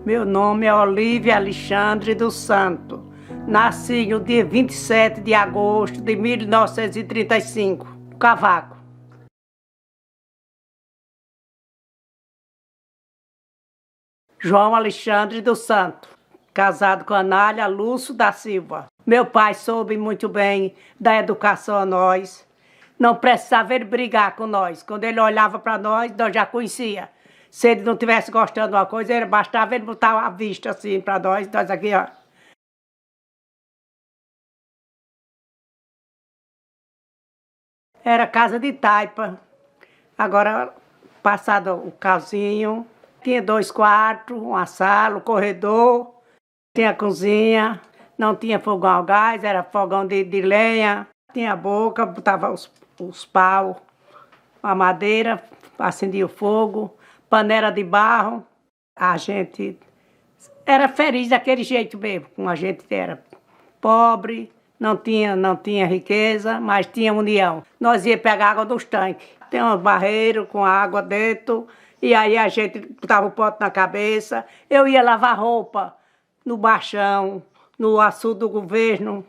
Meu nome é Olívia Alexandre dos Santos. Nasci no dia 27 de agosto de 1935, Cavaco. João Alexandre dos Santos, casado com Anália Lúcio da Silva. Meu pai soube muito bem da educação a nós. Não precisava ele brigar com nós. Quando ele olhava para nós já conhecia. Se ele não estivesse gostando de uma coisa, bastava ele botar a vista assim para nós aqui, ó. Era casa de taipa. Agora, passado o casinho, tinha 2 quartos, uma sala, um corredor, tinha cozinha, não tinha fogão a gás, era fogão de lenha, tinha boca, botava os pau, a madeira, acendia o fogo, panela de barro. A gente era feliz daquele jeito mesmo, como a gente era pobre, não tinha riqueza, mas tinha união. Nós ia pegar água dos tanques, tem um barreiro com água dentro, e aí a gente botava o pote na cabeça. Eu ia lavar roupa no baixão, no açude do governo.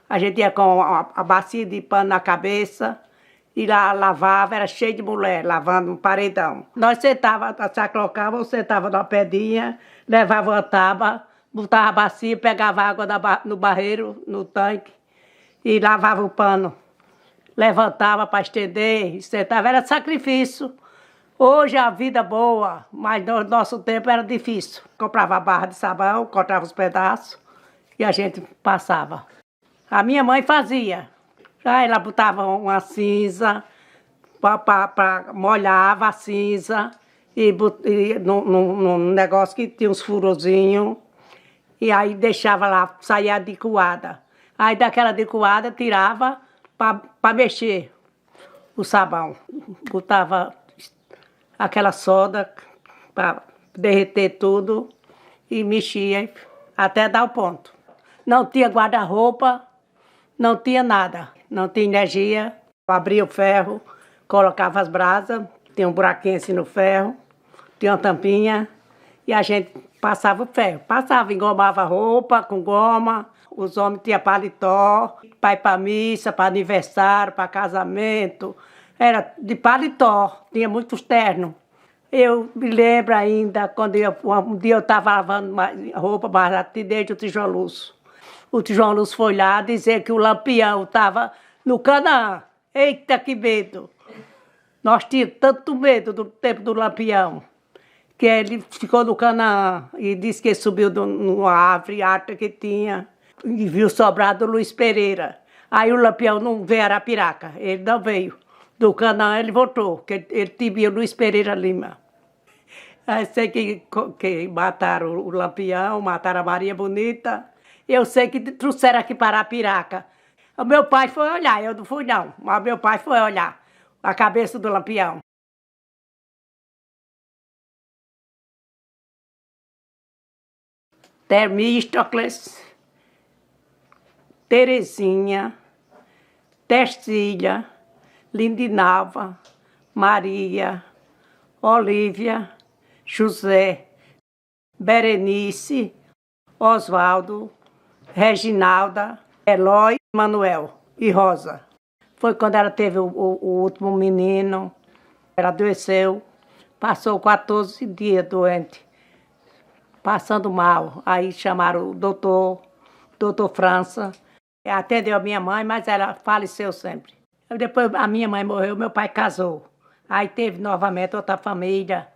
A gente ia com a bacia de pano na cabeça e lá lavava, era cheio de mulher, lavando um paredão. Nós saclocava, ou sentava numa pedinha, levava uma tábua, botava a bacia, pegava água no barreiro, no tanque, e lavava o pano. Levantava para estender, e sentava, era sacrifício. Hoje a vida boa, mas no nosso tempo era difícil. Comprava a barra de sabão, cortava os pedaços e a gente passava. A minha mãe fazia. Aí ela botava uma cinza, molhava a cinza e num negócio que tinha uns furozinhos. E aí deixava lá, saía de coada. Aí daquela de coada tirava para mexer o sabão. Botava aquela soda para derreter tudo e mexia até dar o ponto. Não tinha guarda-roupa, não tinha nada, não tinha energia. Abria o ferro, colocava as brasas, tinha um buraquinho assim no ferro, tinha uma tampinha e a gente passava o ferro. Passava, engomava a roupa com goma, os homens tinham paletó, para ir para missa, para aniversário, para casamento. Era de paletó, tinha muitos ternos. Eu me lembro ainda, quando um dia eu estava lavando roupa barata desde o Tijão Lúcio. O Tijão Lúcio foi lá dizer que o Lampião estava no Canaã. Eita, que medo! Nós tínhamos tanto medo do tempo do Lampião, que ele ficou no Canaã e disse que ele subiu numa árvore alta que tinha e viu o sobrado do Luiz Pereira. Aí o Lampião não veio a Arapiraca, ele não veio. Do Canaã ele voltou, que ele tibia o Luiz Pereira Lima. Aí sei que mataram o Lampião, mataram a Maria Bonita. Eu sei que trouxeram aqui para Arapiraca. O meu pai foi olhar, eu não fui não, mas meu pai foi olhar a cabeça do Lampião. Temístocles, Terezinha, Testília, Lindinalva, Maria, Olívia, José, Berenice, Oswaldo, Reginalda, Eloy, Manuel e Rosa. Foi quando ela teve o último menino, ela adoeceu, passou 14 dias doente, passando mal. Aí chamaram o doutor França, atendeu a minha mãe, mas ela faleceu sempre. Depois a minha mãe morreu, meu pai casou. Aí teve novamente outra família.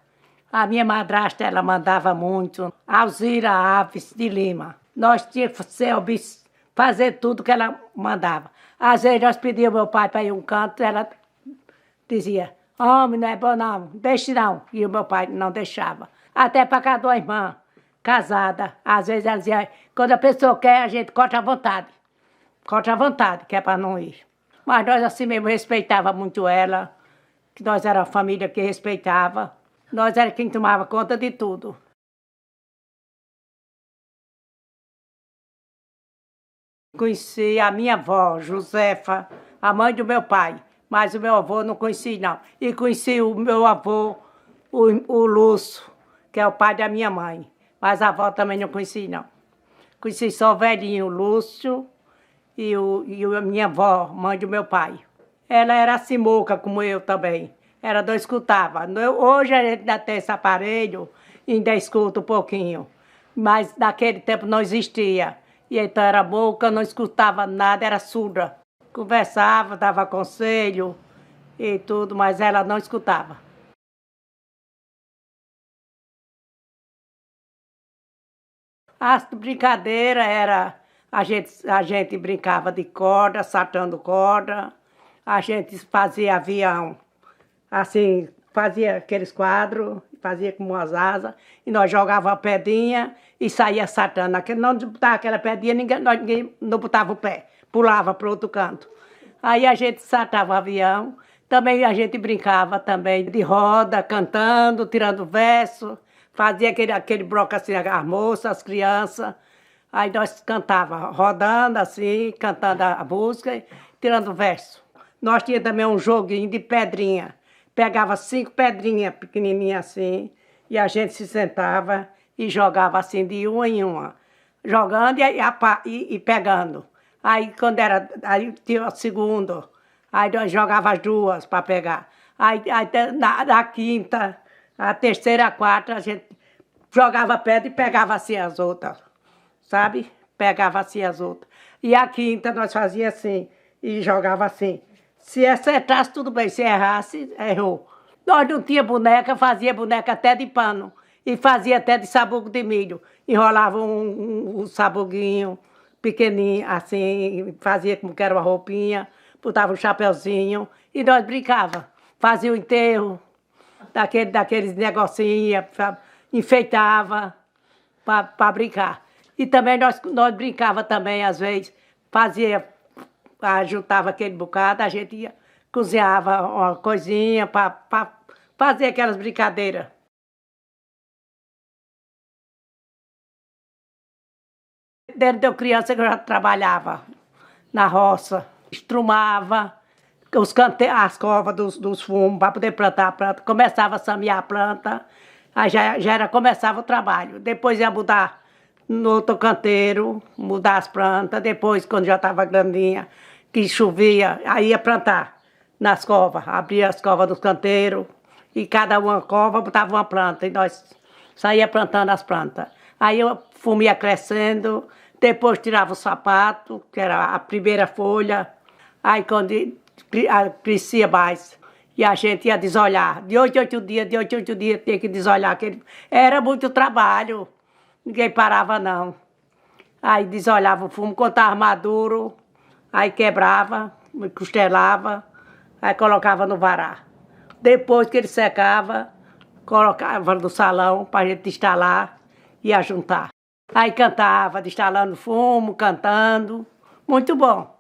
A minha madrasta, ela mandava muito. Alzira Aves de Lima. Nós tínhamos que fazer tudo que ela mandava. Às vezes nós pedíamos ao meu pai para ir a um canto, ela dizia, homem, não é bom não, deixe não. E o meu pai não deixava. Até para casa de uma irmã, casada. Às vezes ela dizia, quando a pessoa quer, a gente corta à vontade. Corta à vontade, que é para não ir. Mas nós assim mesmo respeitava muito ela, que nós era a família que respeitava. Nós era quem tomava conta de tudo. Conheci a minha avó, Josefa, a mãe do meu pai, mas o meu avô não conheci não. E conheci o meu avô, o Lúcio, que é o pai da minha mãe. Mas a avó também não conheci, não. Conheci só o velhinho, o Lúcio, e a minha avó, mãe do meu pai. Ela era assim moca, como eu também. Ela não escutava. Hoje a gente ainda tem esse aparelho e ainda escuta um pouquinho. Mas naquele tempo não existia. E então era moca, não escutava nada, era surda. Conversava, dava conselho e tudo, mas ela não escutava. As brincadeiras era, a gente brincava de corda, saltando corda, a gente fazia avião, assim, fazia aqueles quadros, fazia como umas asas, e nós jogava a pedrinha e saía saltando. Não botava aquela pedrinha, ninguém não botava o pé, pulava para outro canto. Aí a gente saltava o avião, também a gente brincava também de roda, cantando, tirando verso, fazia aquele bloco assim, as moças, as crianças. Aí nós cantava, rodando assim, cantando a música, tirando verso. Nós tínhamos também um joguinho de pedrinha. Pegava 5 pedrinhas pequenininhas assim, e a gente se sentava e jogava assim de uma em uma. Jogando e pegando. Aí quando era, aí tinha o segundo, aí nós jogava as duas para pegar. Aí na quinta, a terceira, a quarta, a gente jogava pedra e pegava assim as outras, sabe? Pegava assim as outras. E a quinta nós fazia assim, e jogava assim. Se acertasse, tudo bem, se errasse, errou. Nós não tinha boneca, fazia boneca até de pano. E fazia até de sabugo de milho. Enrolava um sabuguinho pequenininho, assim, fazia como que era uma roupinha, botava um chapeuzinho e nós brincava. Fazia o enterro, daqueles negocinhos, enfeitava para brincar. E também nós brincava também, às vezes, fazia, juntava aquele bocado, a gente ia, cozinhava uma coisinha para fazer aquelas brincadeiras. Desde eu criança que eu já trabalhava na roça, estrumava as covas dos fumos para poder plantar a planta. Começava a semear a planta, aí começava o trabalho. Depois ia mudar no outro canteiro, mudar as plantas. Depois, quando já estava grandinha, que chovia, aí ia plantar nas covas. Abria as covas dos canteiros e cada uma cova botava uma planta. E nós saía plantando as plantas. Aí o fumo ia crescendo, depois tirava o sapato, que era a primeira folha. Aí quando crescia mais, e a gente ia desolhar. De 8 em 8 dias, de 8 em 8 dias, tinha que desolhar. Era muito trabalho, ninguém parava não. Aí desolhava o fumo, quando estava maduro, aí quebrava, costelava, aí colocava no varal. Depois que ele secava, colocava no salão para a gente instalar e ajuntar. Aí cantava, destalando fumo, cantando. Muito bom.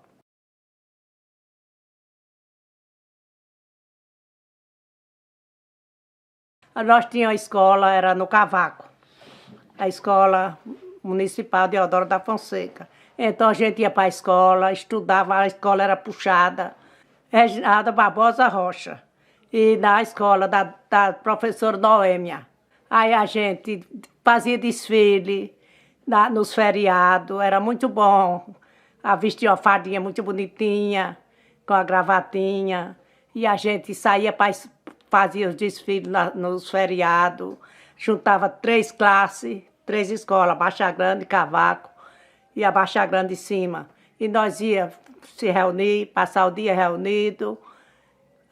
Nós tínhamos a escola, era no Cavaco. A escola municipal de Eudoro da Fonseca. Então a gente ia para a escola, estudava, a escola era puxada. Reginalda Barbosa Rocha. E na escola da professora Noêmia. Aí a gente fazia desfile nos feriados, era muito bom. Vestia uma fardinha muito bonitinha, com a gravatinha. E a gente saía para fazia os desfiles nos feriados. Juntava 3 classes, 3 escolas, Baixa Grande, Cavaco e a Baixa Grande em cima. E nós ia se reunir, passar o dia reunido,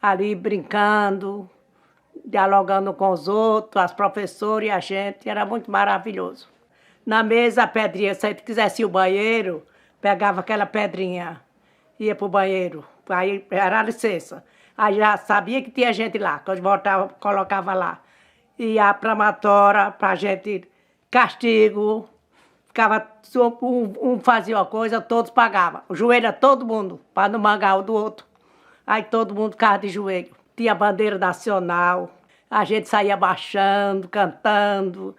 ali brincando, dialogando com os outros, as professoras e a gente, era muito maravilhoso. Na mesa, a pedrinha, se a gente quisesse ir ao banheiro, pegava aquela pedrinha, ia para o banheiro, aí era a licença. Aí já sabia que tinha gente lá, quando voltava, colocava lá. E a pramatória, para a gente, castigo, ficava, um fazia uma coisa, todos pagavam. O joelho era todo mundo, para não mangar o do outro. Aí todo mundo ficava de joelho. Tinha bandeira nacional, a gente saía marchando, cantando.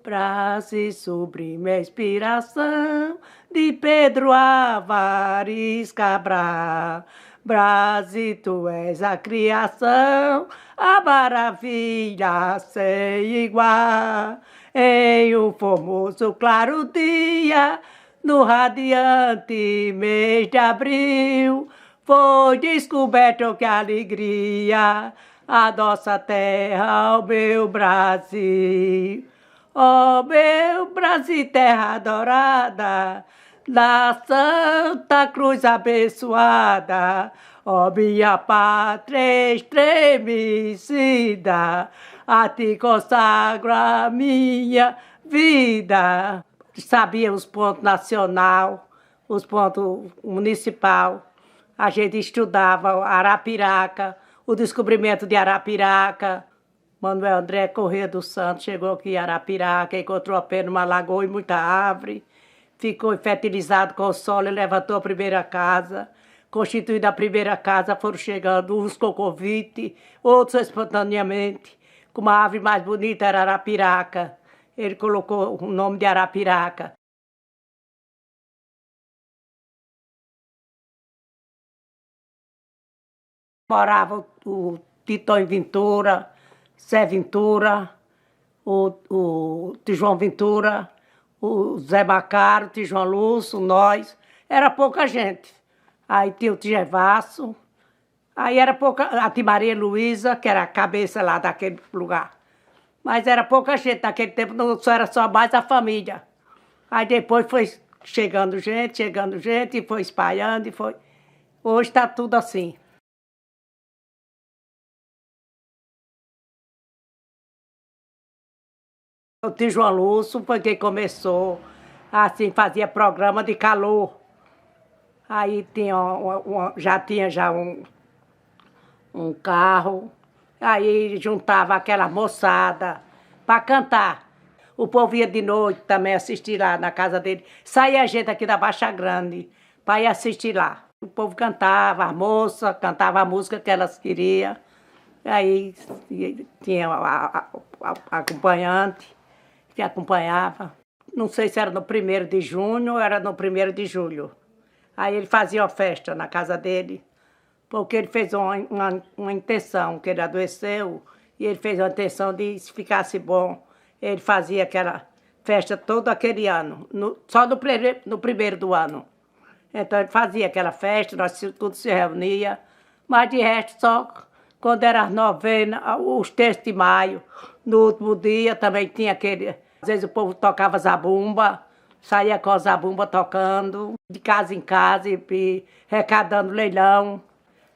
Brase sobre minha inspiração, de Pedro Álvares Cabral. Brase, tu és a criação, a maravilha sem igual. Em um formoso claro dia, no radiante mês de abril, foi descoberto que alegria a nossa terra, o meu Brasil. Ó meu Brasil, terra adorada, da Santa Cruz abençoada, ó minha pátria estremecida, a ti consagro a minha vida. Sabia os pontos nacional, os pontos municipal. A gente estudava Arapiraca, o descobrimento de Arapiraca. Manuel André Corrêa dos Santos chegou aqui em Arapiraca, encontrou apenas uma lagoa e muita árvore, ficou fertilizado com o solo e levantou a primeira casa. Constituída a primeira casa, foram chegando uns com convite, outros espontaneamente. Como a árvore mais bonita era Arapiraca, ele colocou o nome de Arapiraca. Morava o Titão Ventura, Zé Ventura, o João Ventura, o Zé Macaro, o João Lúcio, nós. Era pouca gente. Aí tinha o Gervasso, aí era pouca, a tia Maria Luísa, que era a cabeça lá daquele lugar. Mas era pouca gente, naquele tempo não só era só mais a família. Aí depois foi chegando gente, e foi espalhando, e foi. Hoje está tudo assim. O tio João Lúcio foi quem começou, assim, fazia programa de calor. Aí tinha já tinha um carro, aí juntava aquela moçada para cantar. O povo ia de noite também assistir lá na casa dele. Saía gente aqui da Baixa Grande para ir assistir lá. O povo cantava, a moça cantava a música que elas queriam. Aí tinha a acompanhante que acompanhava. Não sei se era no 1º de junho ou era no 1º de julho. Aí ele fazia uma festa na casa dele, porque ele fez uma intenção, que ele adoeceu, e ele fez uma intenção de, se ficasse bom, ele fazia aquela festa todo aquele ano, só no 1º do ano. Então ele fazia aquela festa, nós tudo se reunia, mas de resto só quando era as novenas, os 3 de maio, no último dia também tinha aquele, às vezes o povo tocava zabumba, saía com a zabumba tocando, de casa em casa, e arrecadando leilão.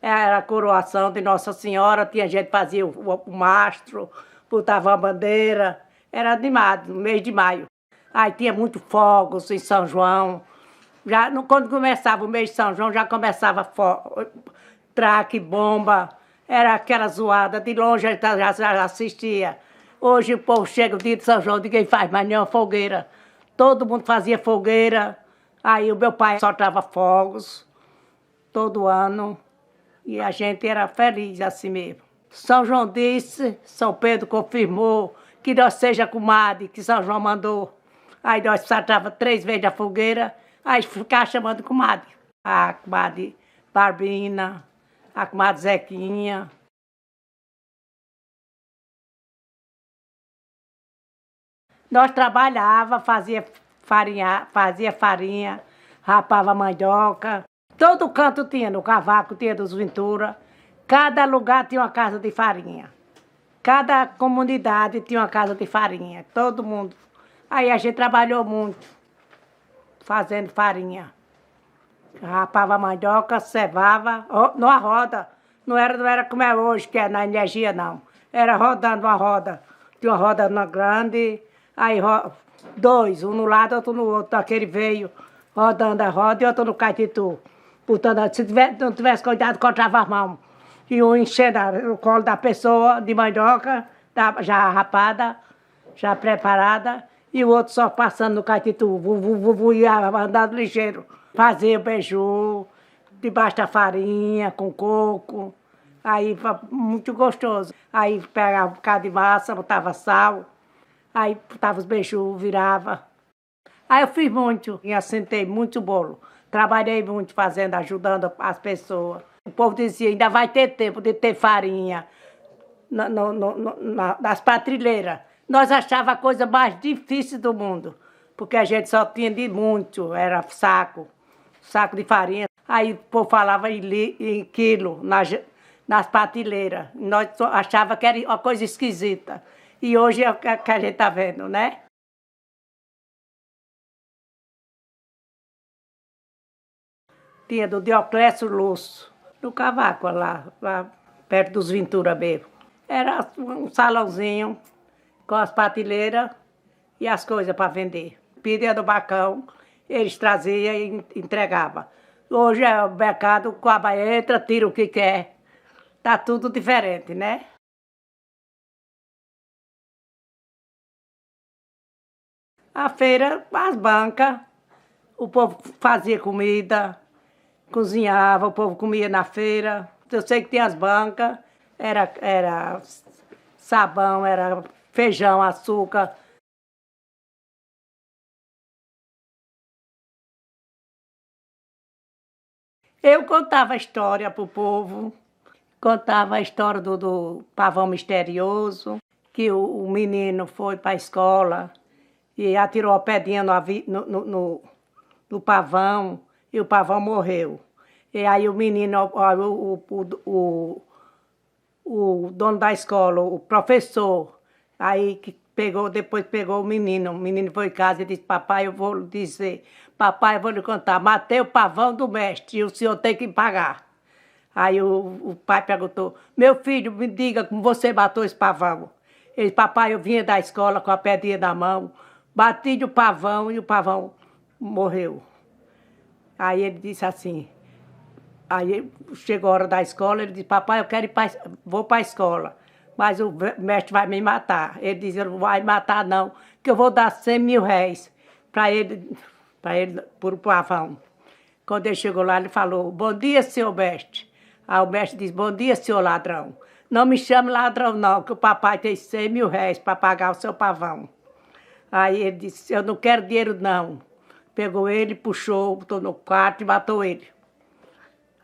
Era a coroação de Nossa Senhora, tinha gente que fazia o mastro, botava a bandeira, era animado, no mês de maio. Aí tinha muito fogos em São João. Já, quando começava o mês de São João, já começava traque, bomba, era aquela zoada, de longe a gente já assistia. Hoje o povo chega o dia de São João, ninguém faz mais nenhuma fogueira. Todo mundo fazia fogueira, aí o meu pai soltava fogos todo ano e a gente era feliz assim mesmo. São João disse, São Pedro confirmou que nós seja comadre, que São João mandou. Aí nós soltava 3 vezes a fogueira, aí ficava chamando comadre. A comadre Barbina, a comadre Zequinha. Nós trabalhava, fazia farinha, rapava mandioca. Todo canto tinha, no cavaco tinha dos Ventura. Cada lugar tinha uma casa de farinha. Cada comunidade tinha uma casa de farinha. Todo mundo. Aí a gente trabalhou muito, fazendo farinha. Rapava mandioca, cevava, numa roda. Não era como é hoje, que é na energia, não. Era rodando uma roda. Tinha uma roda grande. Aí 2, um no lado, outro no outro. Aquele veio rodando a roda e outro no caetitu. Portanto, se não tivesse cuidado, cortava as mãos. E um enchendo o colo da pessoa de mandioca, já rapada, já preparada, e o outro só passando no caetitu, andando ligeiro. Fazia o beiju, debaixo da farinha, com coco. Aí, muito gostoso. Aí pegava um bocado de massa, botava sal. Aí botava os beijos, virava. Aí eu fiz muito, e assentei muito bolo. Trabalhei muito fazendo, ajudando as pessoas. O povo dizia, ainda vai ter tempo de ter farinha nas patrileiras. Nós achava a coisa mais difícil do mundo, porque a gente só tinha de muito, era saco de farinha. Aí o povo falava em quilo, nas prateleiras. Nós achava que era uma coisa esquisita. E hoje é o que a gente está vendo, né? Tinha do Dioclésio Lúcio, no Cavaco, lá perto dos Ventura mesmo. Era um salãozinho com as prateleiras e as coisas para vender. Pedia do balcão, eles traziam e entregavam. Hoje é o mercado, o caba entra, tira o que quer. Tá tudo diferente, né? A feira, as bancas, o povo fazia comida, cozinhava, o povo comia na feira. Eu sei que tem as bancas, era sabão, era feijão, açúcar. Eu contava a história para o povo, contava a história do pavão misterioso, que o menino foi para a escola e atirou a pedrinha no pavão e o pavão morreu. E aí o menino, o dono da escola, o professor, aí que depois pegou o menino foi em casa e disse, papai, eu vou lhe dizer, papai, eu vou lhe contar, matei o pavão do mestre e o senhor tem que pagar. Aí o pai perguntou, meu filho, me diga como você matou esse pavão. Ele disse, papai, eu vinha da escola com a pedrinha na mão, bati no pavão e o pavão morreu. Aí ele disse assim, aí chegou a hora da escola, ele disse, papai, vou para a escola, mas o mestre vai me matar. Ele disse, não vai matar não, que eu vou dar 100 mil réis para ele, por o pavão. Quando ele chegou lá, ele falou, bom dia, senhor mestre. Aí o mestre disse, bom dia, senhor ladrão. Não me chame ladrão não, que o papai tem 100 mil réis para pagar o seu pavão. Aí ele disse, eu não quero dinheiro não. Pegou ele, puxou, botou no quarto e matou ele.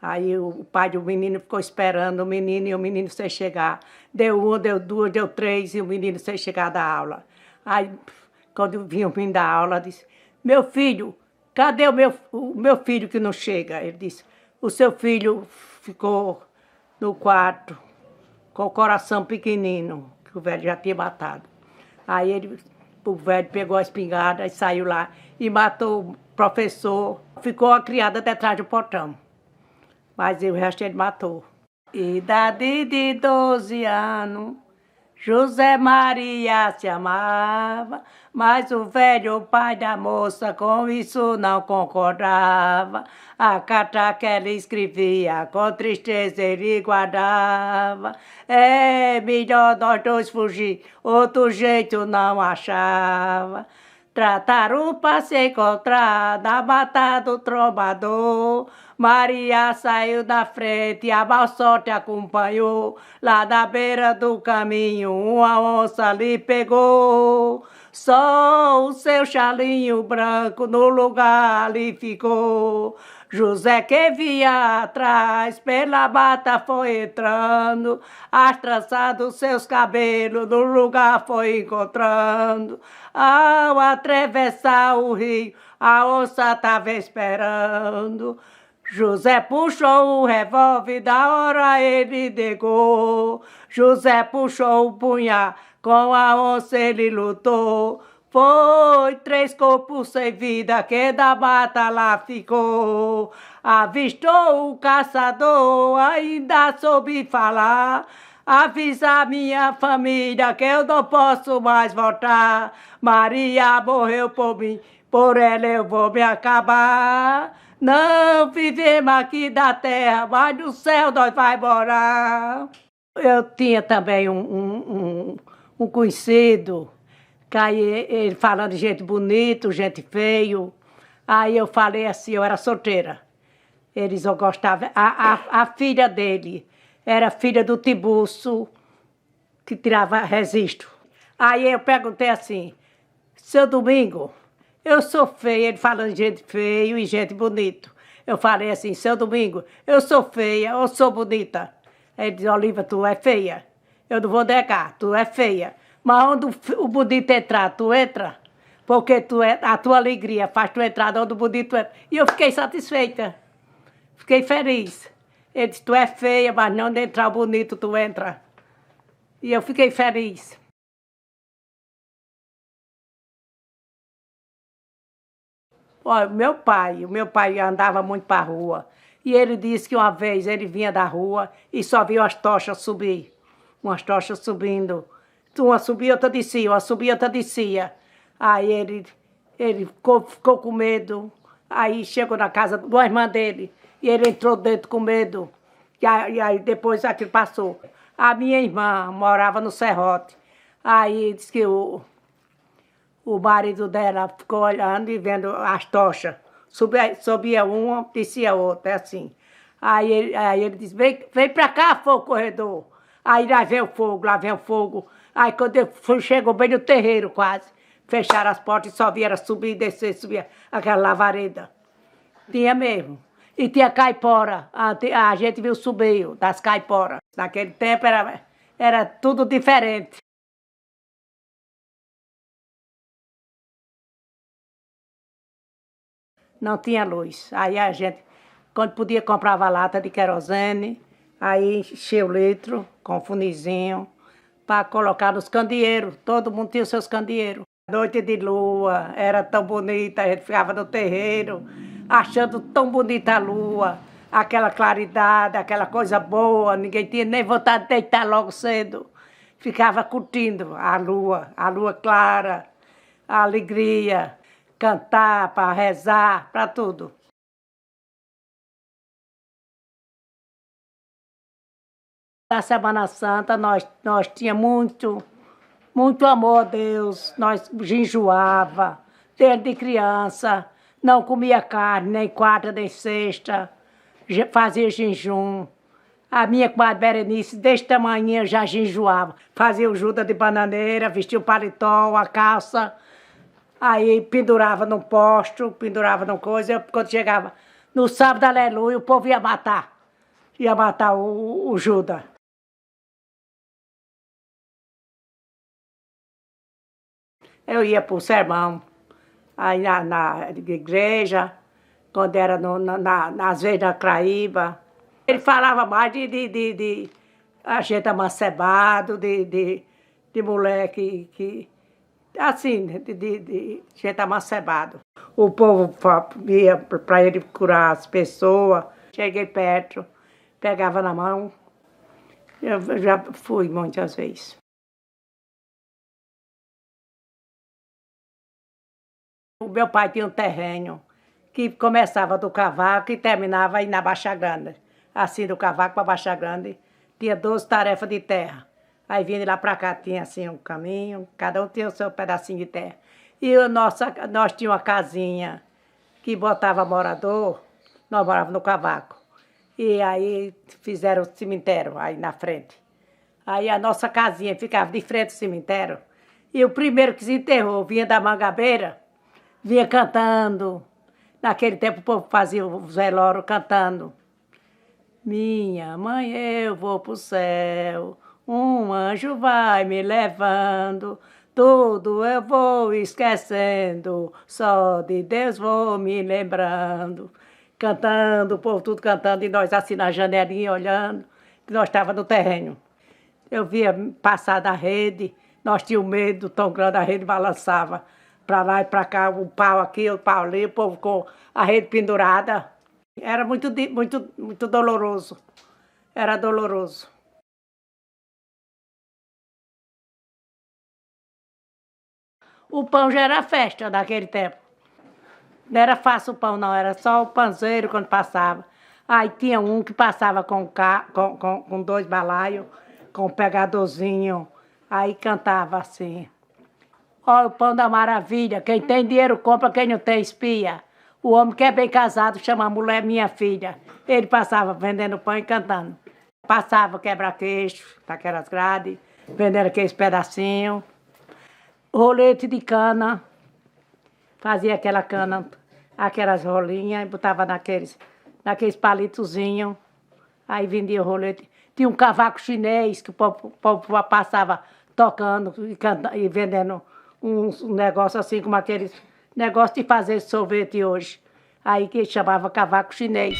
Aí o pai do menino ficou esperando o menino e o menino sem chegar. Deu uma, deu duas, deu três e o menino sem chegar da aula. Aí, quando vinha o menino da aula, disse, meu filho, cadê o meu filho que não chega? Ele disse, o seu filho ficou no quarto com o coração pequenino, que o velho já tinha matado. Aí o velho pegou a espingarda e saiu lá e matou o professor. Ficou a criada detrás do portão. Mas o resto ele matou. Idade de 12 anos, José Maria se amava, mas o velho pai da moça com isso não concordava. A carta que ela escrevia, com tristeza ele guardava. É melhor nós dois fugir, outro jeito não achava. Trataram para se encontrar na mata do trombador. Maria saiu da frente, a má sorte acompanhou. Lá na beira do caminho, uma onça lhe pegou. Só o seu chalinho branco no lugar ali ficou. José que via atrás, pela mata foi entrando, as tranças dos seus cabelos no lugar foi encontrando. Ao atravessar o rio, a onça estava esperando. José puxou o revólver, da hora ele negou. José puxou o punhal, com a onça ele lutou. Foi 3 corpos sem vida que da mata lá ficou. Avistou o caçador, ainda soube falar. Avisa minha família que eu não posso mais voltar. Maria morreu por mim, por ela eu vou me acabar. Não vivemos aqui da terra, mas no céu nós vai morar. Eu tinha também um conhecido, que aí ele falando de gente bonita, gente feio. Aí eu falei assim, eu era solteira. Eles não gostavam. A filha dele era filha do Tiburcio, que tirava registro. Aí eu perguntei assim, seu Domingo, eu sou feia, ele falando de gente feio e gente bonito. Eu falei assim, seu Domingo, eu sou feia ou sou bonita? Ele disse, Oliva, tu é feia. Eu não vou negar, tu é feia. Mas onde o bonito entrar, tu entra. Porque a tua alegria faz tu entrar onde o bonito entra. E eu fiquei satisfeita. Fiquei feliz. Ele disse, tu é feia, mas não onde entrar o bonito, tu entra. E eu fiquei feliz. Olha, o meu pai andava muito para a rua. E ele disse que uma vez ele vinha da rua e só viu as tochas subir. Umas tochas subindo. Uma subia, outra descia, uma subia, outra descia. Aí ele ficou com medo. Aí chegou na casa da irmã dele. E ele entrou dentro com medo. E aí depois aquilo passou. A minha irmã morava no Serrote. Aí disse que o marido dela ficou olhando e vendo as tochas. Subia uma, descia outra, é assim. Aí ele disse, vem pra cá, fogo corredor. Aí lá vem o fogo, lá vem o fogo. Aí quando chegou bem no terreiro quase, fecharam as portas e só vieram subir e descer, subir aquela lavareda. Tinha mesmo. E tinha caipora, a gente viu subir das caiporas. Naquele tempo era tudo diferente. Não tinha luz. Aí a gente, quando podia, comprava lata de querosene, aí enchia o litro com funizinho para colocar nos candeeiros. Todo mundo tinha os seus candeeiros. Noite de lua, era tão bonita, a gente ficava no terreiro, achando tão bonita a lua, aquela claridade, aquela coisa boa, ninguém tinha nem vontade de deitar logo cedo. Ficava curtindo a lua clara, a alegria. Cantar, para rezar, para tudo. Na Semana Santa nós tínhamos muito amor a Deus, nós jejuava, desde criança, não comia carne, nem quarta, nem sexta, fazia jejum. A minha comadre Berenice, deste tamanho, já jejuava. Fazia o juda de bananeira, vestia o paletó, a calça. Aí pendurava num posto, pendurava numa coisa, quando chegava no sábado, aleluia, o povo ia matar o Judas. Eu ia para o sermão, aí na igreja, quando era às vezes na Craíba. Ele falava mais de a gente amancebado, de moleque que assim, de gente amancebado. O povo ia para ele curar as pessoas. Cheguei perto, pegava na mão. Eu já fui muitas vezes. O meu pai tinha um terreno que começava do cavaco e terminava aí na Baixa Grande. Assim, do cavaco para Baixa Grande, tinha 12 tarefas de terra. Aí vinha de lá para cá, tinha assim um caminho, cada um tinha o seu pedacinho de terra. E nós tínhamos uma casinha que botava morador, nós morávamos no cavaco. E aí fizeram o cemitério aí na frente. Aí a nossa casinha ficava de frente ao cemitério. E o primeiro que se enterrou vinha da Mangabeira, vinha cantando. Naquele tempo o povo fazia o velório cantando. Minha mãe, eu vou pro céu. Um anjo vai me levando, tudo eu vou esquecendo, só de Deus vou me lembrando. Cantando, o povo tudo cantando, e nós assim na janelinha olhando, que nós estávamos no terreno. Eu via passar da rede, nós tínhamos medo tão grande, a rede balançava para lá e para cá, um pau aqui, o pau ali, o povo com a rede pendurada. Era muito doloroso, era doloroso. O pão já era festa naquele tempo. Não era fácil o pão, não. Era só o panzeiro quando passava. Aí tinha um que passava com 2 balaios, com um pegadorzinho. Aí cantava assim. Olha o pão da maravilha. Quem tem dinheiro compra, quem não tem espia. O homem que é bem casado chama a mulher minha filha. Ele passava vendendo pão e cantando. Passava quebra-queixo, daquelas grades, vendendo aqueles pedacinhos. Rolete de cana, fazia aquela cana, aquelas rolinhas, e botava naqueles palitozinhos, aí vendia o rolete. Tinha um cavaco chinês que o povo passava tocando e vendendo um negócio assim, como aqueles negócio de fazer sorvete hoje. Aí que chamava cavaco chinês.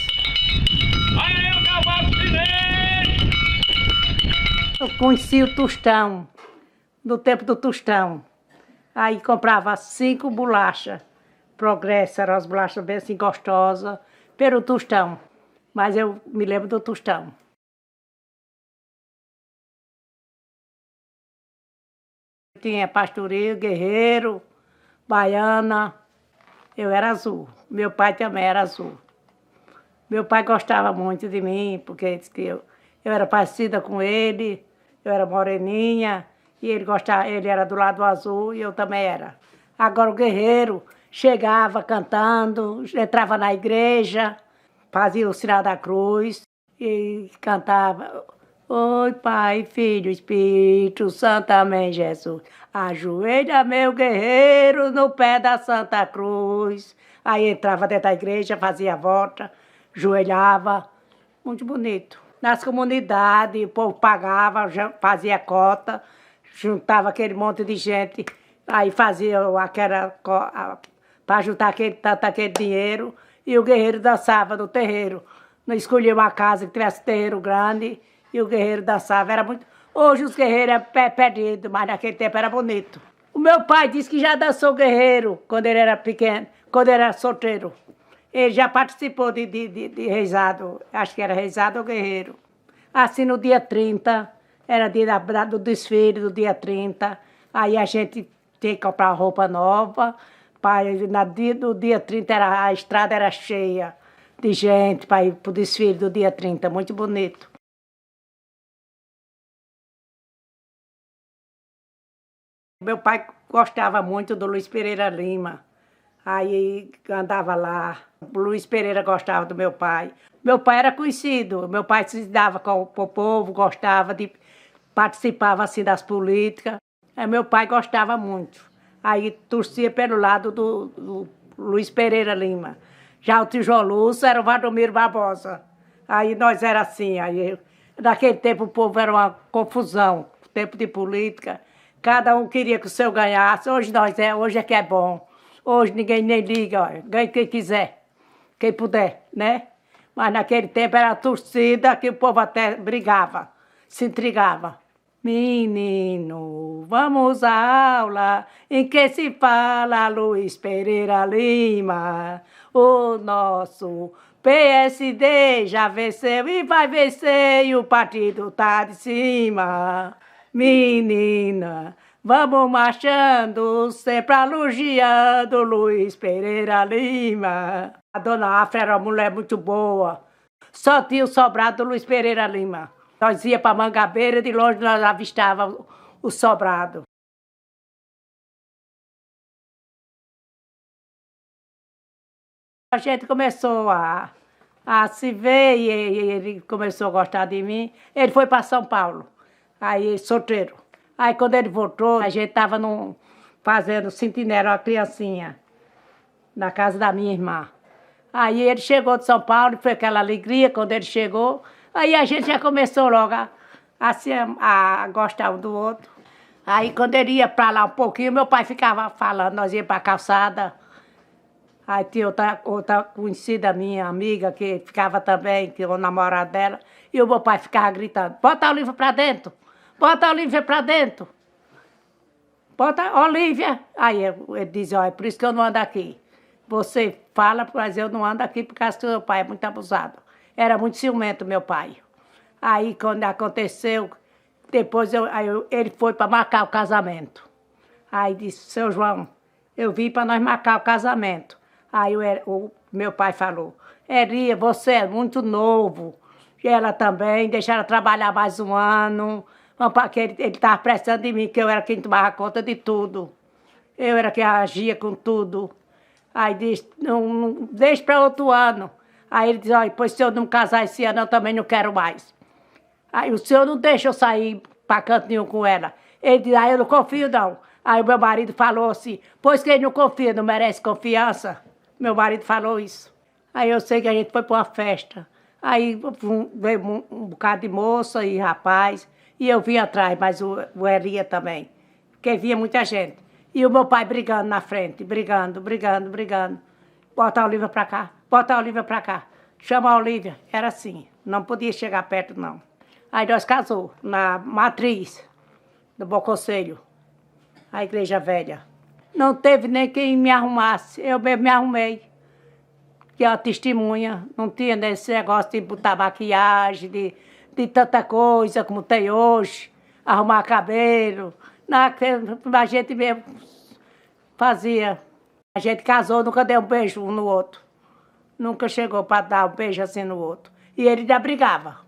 Aí o cavaco chinês! Eu conheci o Tostão, no tempo do Tostão. Aí comprava 5 bolachas. Progresso, eram as bolachas bem assim gostosas, pelo Tostão. Mas eu me lembro do Tostão. Tinha Pastoril, Guerreiro, Baiana. Eu era azul. Meu pai também era azul. Meu pai gostava muito de mim, porque disse que eu era parecida com ele, eu era moreninha, e ele gostava, ele era do lado azul e eu também era. Agora o Guerreiro chegava cantando, entrava na igreja, fazia o sinal da cruz e cantava: Oi, Pai, Filho, Espírito Santo, amém, Jesus. Ajoelha, meu guerreiro, no pé da Santa Cruz. Aí entrava dentro da igreja, fazia a volta, ajoelhava. Muito bonito. Nas comunidades, o povo pagava, fazia cota, juntava aquele monte de gente, aí fazia aquela, para juntar aquele dinheiro, e o guerreiro dançava no terreiro. Não escolhia uma casa que tivesse terreiro grande, e o guerreiro dançava. Era muito. Hoje os guerreiros é perdido, mas naquele tempo era bonito. O meu pai disse que já dançou guerreiro quando ele era pequeno, quando ele era solteiro. Ele já participou de reizado, acho que era reizado ou guerreiro. Assim, no dia 30, era dia do desfile, do dia 30. Aí a gente tinha que comprar roupa nova. No dia 30 a estrada era cheia de gente para ir para o desfile do dia 30, muito bonito. Meu pai gostava muito do Luiz Pereira Lima. Aí andava lá. O Luiz Pereira gostava do meu pai. Meu pai era conhecido. Meu pai se dava com o povo, gostava de participava assim das políticas. Aí meu pai gostava muito. Aí torcia pelo lado do Luiz Pereira Lima. Já o tijoluço era o Valdomiro Barbosa. Aí nós era assim. Naquele tempo o povo era uma confusão. Tempo de política. Cada um queria que o seu ganhasse. Hoje é que é bom. Hoje ninguém nem liga, olha. Ganha quem quiser, quem puder, né? Mas naquele tempo era a torcida que o povo até brigava, se intrigava. Menino, vamos à aula em que se fala Luiz Pereira Lima. O nosso PSD já venceu e vai vencer e o partido tá de cima. Menina, vamos marchando, sempre elogiando Luiz Pereira Lima. A dona Afra era uma mulher muito boa. Só tinha o sobrado do Luiz Pereira Lima. Nós ia para Mangabeira e de longe nós avistava o sobrado. A gente começou a se ver e ele começou a gostar de mim. Ele foi para São Paulo, aí solteiro. Aí quando ele voltou, a gente estava fazendo sentinela, uma criancinha, na casa da minha irmã. Aí ele chegou de São Paulo, foi aquela alegria quando ele chegou. Aí a gente já começou logo a gostar um do outro. Aí quando ele ia para lá um pouquinho, meu pai ficava falando, nós íamos para a calçada. Aí tinha outra conhecida minha, amiga, que ficava também, que o namorado dela. E o meu pai ficava gritando, bota a Olívia para dentro. Bota a Olívia para dentro. Bota a Olívia. Aí ele dizia, olha, por isso que eu não ando aqui. Você fala, mas eu não ando aqui por causa que o meu pai é muito abusado. Era muito ciumento, meu pai. Aí, quando aconteceu, depois ele foi para marcar o casamento. Aí disse, seu João, eu vim para nós marcar o casamento. Aí o meu pai falou, Elia, você é muito novo. E ela também, deixa ela trabalhar mais um ano. Porque ele estava prestando de mim, que eu era quem tomava conta de tudo. Eu era quem agia com tudo. Aí disse, não, deixa para outro ano. Aí ele disse, olha, pois se eu não casar esse ano, eu também não quero mais. Aí o senhor não deixa eu sair para canto nenhum com ela. Ele disse, eu não confio não. Aí o meu marido falou assim, pois quem não confia não merece confiança. Meu marido falou isso. Aí eu sei que a gente foi para uma festa. Aí veio um bocado de moça e rapaz. E eu vinha atrás, mas o Elia também, porque vinha muita gente. E o meu pai brigando na frente, brigando. Bota a Olívia pra cá, bota a Olívia pra cá. Chama a Olívia. Era assim, não podia chegar perto, não. Aí nós casou na matriz do Bom Conselho, a igreja velha. Não teve nem quem me arrumasse, eu mesmo me arrumei. Que é uma testemunha, não tinha esse negócio de botar maquiagem, de tanta coisa como tem hoje, arrumar cabelo. A gente mesmo fazia. A gente casou, nunca deu um beijo um no outro. Nunca chegou para dar um beijo assim no outro. E ele já brigava.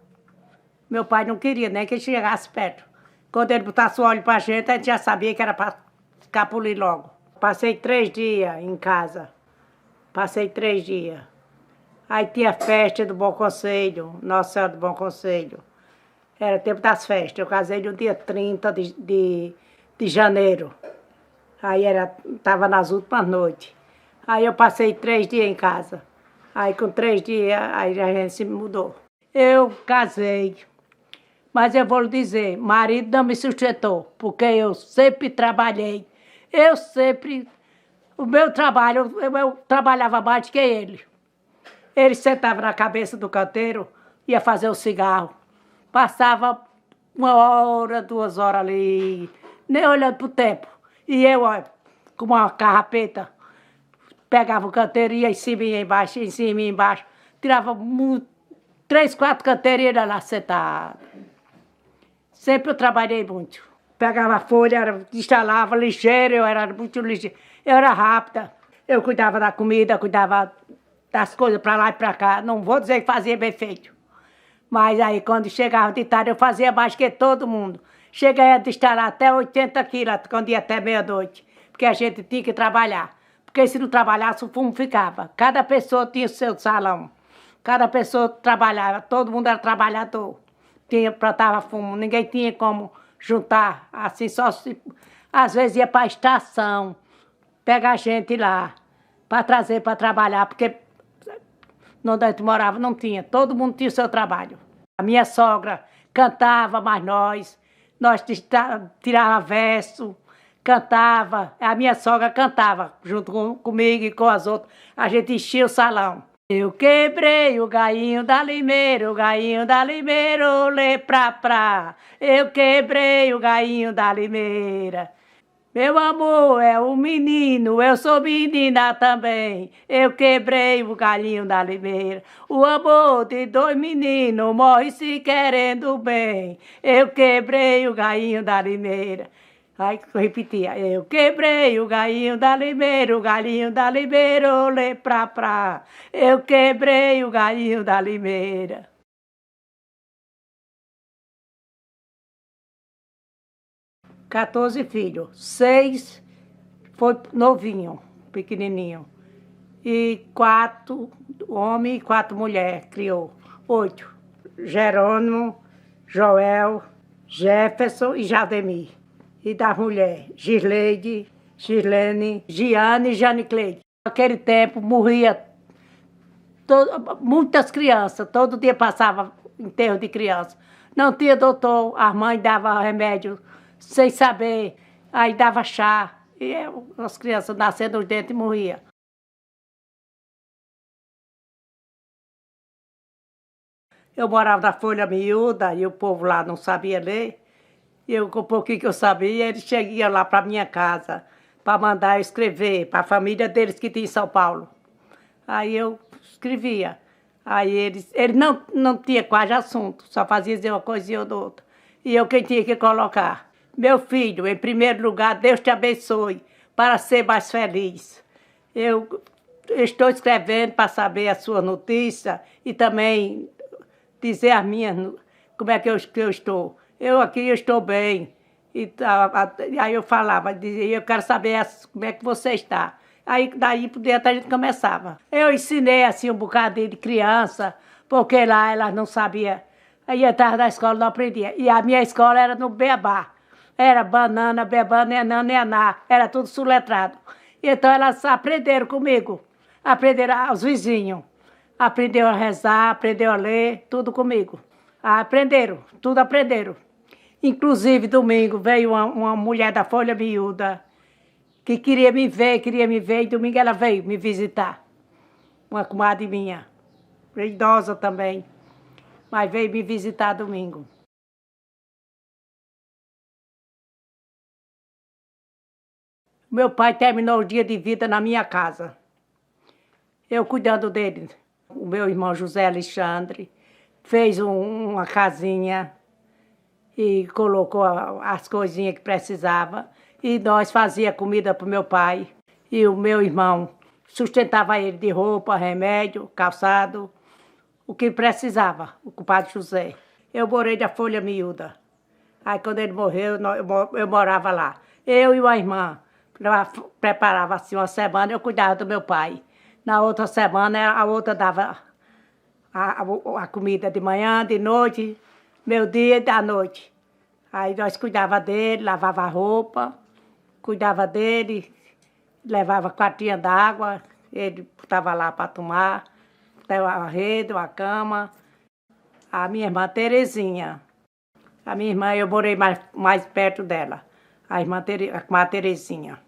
Meu pai não queria nem que chegasse perto. Quando ele botasse o olho para a gente já sabia que era para ficar por ali logo. Passei 3 dias em casa. Passei 3 dias. Aí tinha festa do Bom Conselho, Nossa Senhora do Bom Conselho. Era tempo das festas. Eu casei no dia 30 de janeiro. Aí estava nas últimas noites. Aí eu passei 3 dias em casa. Aí com 3 dias, aí a gente se mudou. Eu casei. Mas eu vou lhe dizer, marido não me sustentou, porque eu sempre trabalhei. O meu trabalho, eu trabalhava mais que ele. Ele sentava na cabeça do canteiro, ia fazer o cigarro. Passava 1 hora, 2 horas ali, nem olhando pro tempo. E eu, ó, com uma carrapeta, pegava o canteiro, ia em cima e embaixo, em cima e embaixo. Tirava 3, 4 canteiros e ele lá sentado. Sempre eu trabalhei muito. Pegava a folha, instalava ligeiro, eu era muito ligeiro. Eu era rápida. Eu cuidava da comida, cuidava das coisas para lá e para cá. Não vou dizer que fazia bem feito. Mas aí quando chegava de tarde eu fazia mais que todo mundo. Cheguei a instalar até 80 quilos, quando ia até meia-noite. Porque a gente tinha que trabalhar. Porque se não trabalhasse o fumo ficava. Cada pessoa tinha o seu salão. Cada pessoa trabalhava, todo mundo era trabalhador. Plantava fumo, ninguém tinha como juntar, assim, só se... Às vezes ia para a estação, pegar gente lá, para trazer para trabalhar, porque onde a gente morava não tinha, todo mundo tinha o seu trabalho. A minha sogra cantava, mas nós tirava verso, cantava, a minha sogra cantava, junto comigo e com as outras, a gente enchia o salão. Eu quebrei o gainho da limeira, olê pra. Eu quebrei o gainho da limeira. Meu amor é um menino, eu sou menina também. Eu quebrei o galinho da limeira. O amor de 2 meninos morre se querendo bem. Eu quebrei o galinho da limeira. Aí eu repetia, eu quebrei o galinho da limeira, olê pra. Eu quebrei o galinho da limeira. Quatorze filhos, 6 foi novinho, pequenininho. E 4 homens e 4 mulheres criou. 8, Jerônimo, Joel, Jefferson e Jademir. E da mulher, Girleide, Girlene, Giane e Janicleide. Naquele tempo morria muitas crianças, todo dia passava enterro de criança. Não tinha doutor, as mães davam remédio sem saber, aí dava chá. E as crianças nascendo os dentes e morriam. Eu morava na Folha Miúda e o povo lá não sabia ler. Eu, com um pouquinho que eu sabia, eles chegavam lá para minha casa para mandar eu escrever para a família deles que tinha em São Paulo. Aí eu escrevia. Aí eles não tinha quase assunto, só fazia dizer uma coisa ou outra. E eu quem tinha que colocar. Meu filho, em primeiro lugar, Deus te abençoe para ser mais feliz. Eu estou escrevendo para saber a sua notícia e também dizer as minhas, como é que eu estou. Eu aqui estou bem. E aí eu falava, dizia, eu quero saber como é que você está. Aí daí por dentro a gente começava. Eu ensinei assim um bocadinho de criança, porque lá elas não sabiam. Aí atrás da escola não aprendia. E a minha escola era no Beabá. Era banana, bebã, nenã, nená. Era tudo soletrado. Então elas aprenderam comigo. Aprenderam os vizinhos. Aprenderam a rezar, aprenderam a ler, tudo comigo. Aprenderam, tudo aprenderam. Inclusive, domingo veio uma mulher da Folha Miúda que queria me ver, e domingo ela veio me visitar. Uma comadre minha, idosa também, mas veio me visitar domingo. Meu pai terminou o dia de vida na minha casa. Eu cuidando dele. O meu irmão José Alexandre fez uma casinha e colocou as coisinhas que precisava. E nós fazia comida para o meu pai. E o meu irmão sustentava ele de roupa, remédio, calçado, o que precisava, o compadre José. Eu morei da Folha Miúda. Aí quando ele morreu, eu morava lá. Eu e uma irmã preparava assim uma semana, eu cuidava do meu pai. Na outra semana, a outra dava a comida de manhã, de noite, meu dia e da noite. Aí nós cuidava dele, lavava a roupa, cuidava dele, levava 4 d'água, ele estava lá para tomar, a rede, a cama. A minha irmã Terezinha, a minha irmã, eu morei mais perto dela, a irmã Terezinha.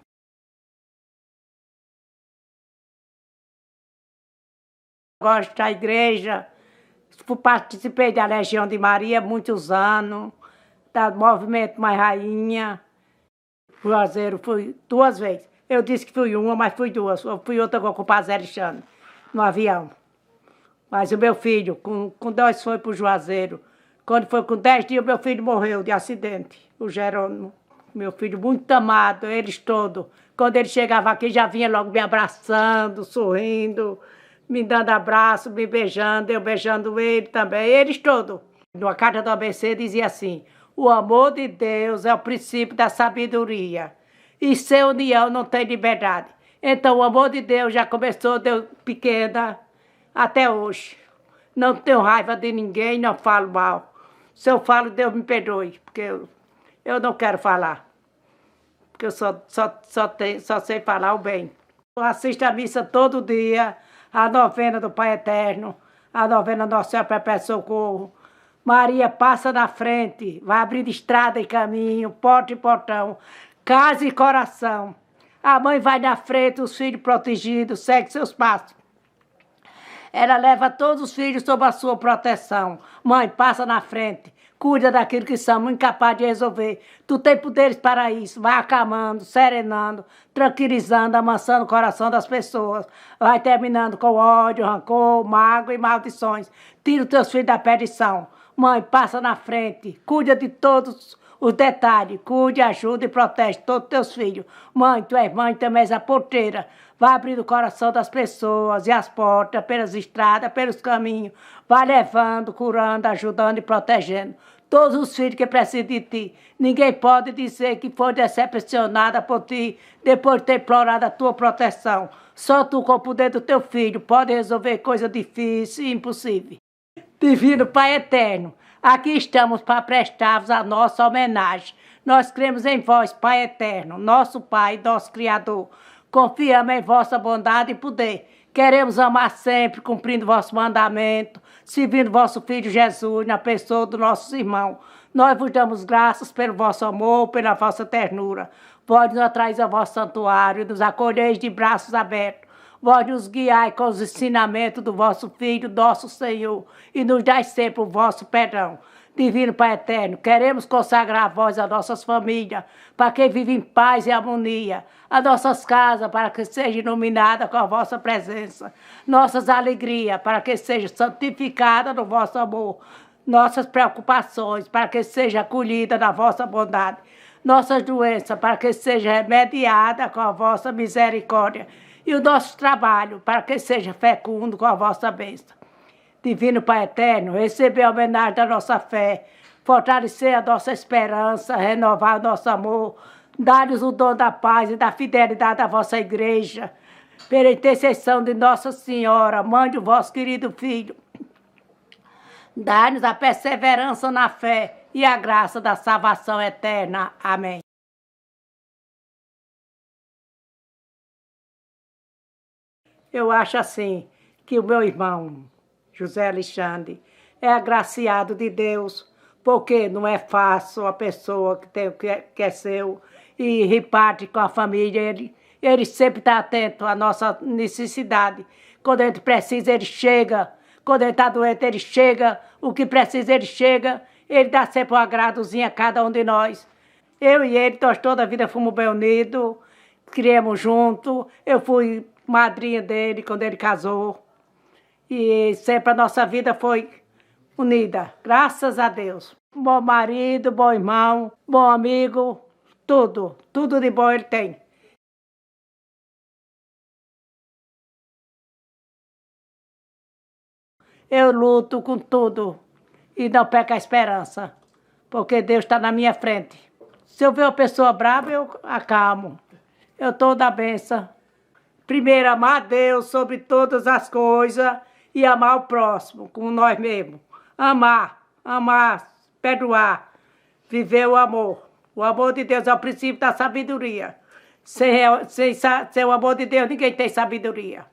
Gosto da igreja, participei da Legião de Maria há muitos anos, do Movimento Mais Rainha. Juazeiro fui 2 vezes. Eu disse que fui uma, mas fui 2. Eu fui outra com o compadre Zé Alexandre, no avião. Mas o meu filho, com 2 foi para o Juazeiro. Quando foi com 10 dias, meu filho morreu de acidente, o Jerônimo. Meu filho muito amado, eles todos. Quando ele chegava aqui, já vinha logo me abraçando, sorrindo, me dando abraço, me beijando, eu beijando ele também, eles todos. Numa carta do ABC dizia assim: o amor de Deus é o princípio da sabedoria. E sem união não tem liberdade. Então o amor de Deus já começou, Deus pequena, até hoje. Não tenho raiva de ninguém, não falo mal. Se eu falo, Deus me perdoe, porque eu não quero falar. Porque eu só sei falar o bem. Eu assisto a missa todo dia, a novena do Pai Eterno, a novena Nossa Senhora Perpétuo Socorro. Maria passa na frente, vai abrindo estrada e caminho, porta e portão, casa e coração. A mãe vai na frente, os filhos protegidos, segue seus passos. Ela leva todos os filhos sob a sua proteção. Mãe, passa na frente, cuida daquilo que somos incapazes de resolver. Tu tem poderes para isso. Vai acalmando, serenando, tranquilizando, amansando o coração das pessoas. Vai terminando com ódio, rancor, mágoa e maldições. Tira os teus filhos da perdição. Mãe, passa na frente, cuida de todos os detalhes. Cuide, ajuda e protege todos os teus filhos. Mãe, tu és mãe, também és a porteira. Vai abrindo o coração das pessoas e as portas, pelas estradas, pelos caminhos. Vai levando, curando, ajudando e protegendo todos os filhos que precisam de ti. Ninguém pode dizer que foi decepcionada por ti depois de ter implorado a tua proteção. Só tu, com o poder do teu filho, pode resolver coisas difíceis e impossíveis. Divino Pai Eterno, aqui estamos para prestar-vos a nossa homenagem. Nós cremos em vós, Pai Eterno, nosso Pai, nosso Criador. Confiamos em vossa bondade e poder. Queremos amar sempre, cumprindo vosso mandamento, servindo vosso Filho Jesus na pessoa dos nossos irmãos. Nós vos damos graças pelo vosso amor, pela vossa ternura. Vós nos atraís ao vosso santuário, nos acolheis de braços abertos. Vós nos guiai com os ensinamentos do vosso Filho, nosso Senhor, e nos dais sempre o vosso perdão. Divino Pai Eterno, queremos consagrar a vós as nossas famílias, para que vivam em paz e harmonia, as nossas casas, para que sejam iluminadas com a vossa presença, nossas alegrias, para que sejam santificadas no vosso amor, nossas preocupações, para que sejam acolhidas na vossa bondade, nossas doenças, para que sejam remediadas com a vossa misericórdia, e o nosso trabalho, para que seja fecundo com a vossa bênção. Divino Pai Eterno, receber a homenagem da nossa fé, fortalecer a nossa esperança, renovar o nosso amor, dar-nos o dom da paz e da fidelidade à vossa igreja, pela intercessão de Nossa Senhora, mãe do vosso querido Filho. Dá-nos a perseverança na fé e a graça da salvação eterna. Amém. Eu acho assim, que o meu irmão José Alexandre é agraciado de Deus porque não é fácil a pessoa que tem o que é seu e reparte com a família. Ele sempre está atento à nossa necessidade. Quando a gente precisa, ele chega. Quando ele está doente, ele chega. O que precisa, ele chega. Ele dá sempre um agradozinho a cada um de nós. Eu e ele, nós toda a vida fomos bem unidos, criamos juntos. Eu fui madrinha dele quando ele casou. E sempre a nossa vida foi unida, graças a Deus. Bom marido, bom irmão, bom amigo, tudo. Tudo de bom ele tem. Eu luto com tudo e não perco a esperança, porque Deus está na minha frente. Se eu ver uma pessoa brava, eu acalmo. Eu estou da benção. Primeiro, amar a Deus sobre todas as coisas e amar o próximo, como nós mesmos. Amar, perdoar, viver o amor. O amor de Deus é o princípio da sabedoria. Sem o amor de Deus, ninguém tem sabedoria.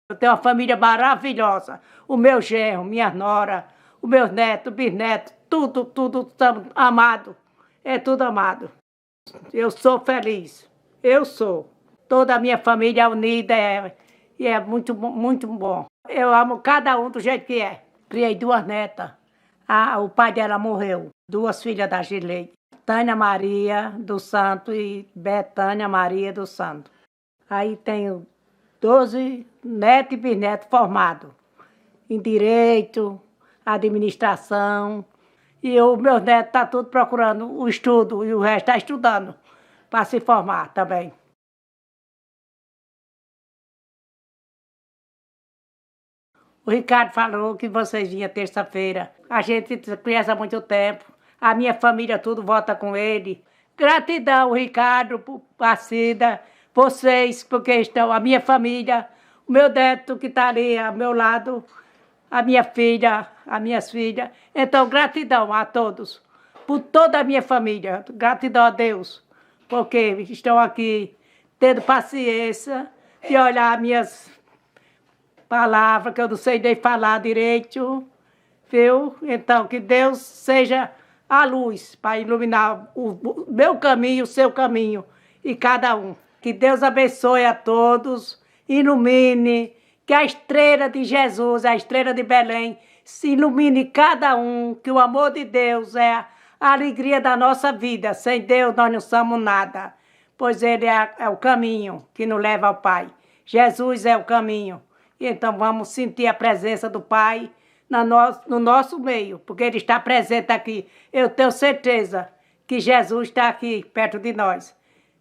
Eu tenho uma família maravilhosa. O meu genro, minha nora, os meus netos, bisnetos, tudo amado. É tudo amado. Eu sou feliz. Eu sou. Toda a minha família é unida e é muito bom. Eu amo cada um do jeito que é. Criei 2 netas. O pai dela morreu. 2 filhas da Gileide. Tânia Maria do Santo e Betânia Maria do Santo. Aí tenho 12 netos e bisnetos formados em direito, administração. E os meus netos estão tudo procurando o estudo e o resto está estudando para se formar também. O Ricardo falou que vocês vinham terça-feira. A gente se conhece há muito tempo. A minha família tudo vota com ele. Gratidão, Ricardo, a Cida, vocês, porque estão, a minha família, o meu neto que está ali ao meu lado, a minha filha, as minhas filhas. Então, gratidão a todos, por toda a minha família. Gratidão a Deus, porque estão aqui tendo paciência de olhar as minhas palavras, que eu não sei nem falar direito, viu? Então, que Deus seja a luz para iluminar o meu caminho, o seu caminho, e cada um. Que Deus abençoe a todos, ilumine, que a estrela de Jesus, a estrela de Belém, se ilumine cada um, que o amor de Deus é a alegria da nossa vida. Sem Deus nós não somos nada, pois Ele é o caminho que nos leva ao Pai. Jesus é o caminho. Então vamos sentir a presença do Pai no nosso meio, porque Ele está presente aqui. Eu tenho certeza que Jesus está aqui perto de nós,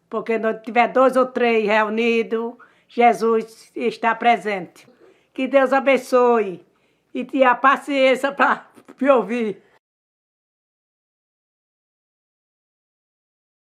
porque se tiver 2 ou 3 reunidos, Jesus está presente. Que Deus abençoe e tenha paciência para me ouvir.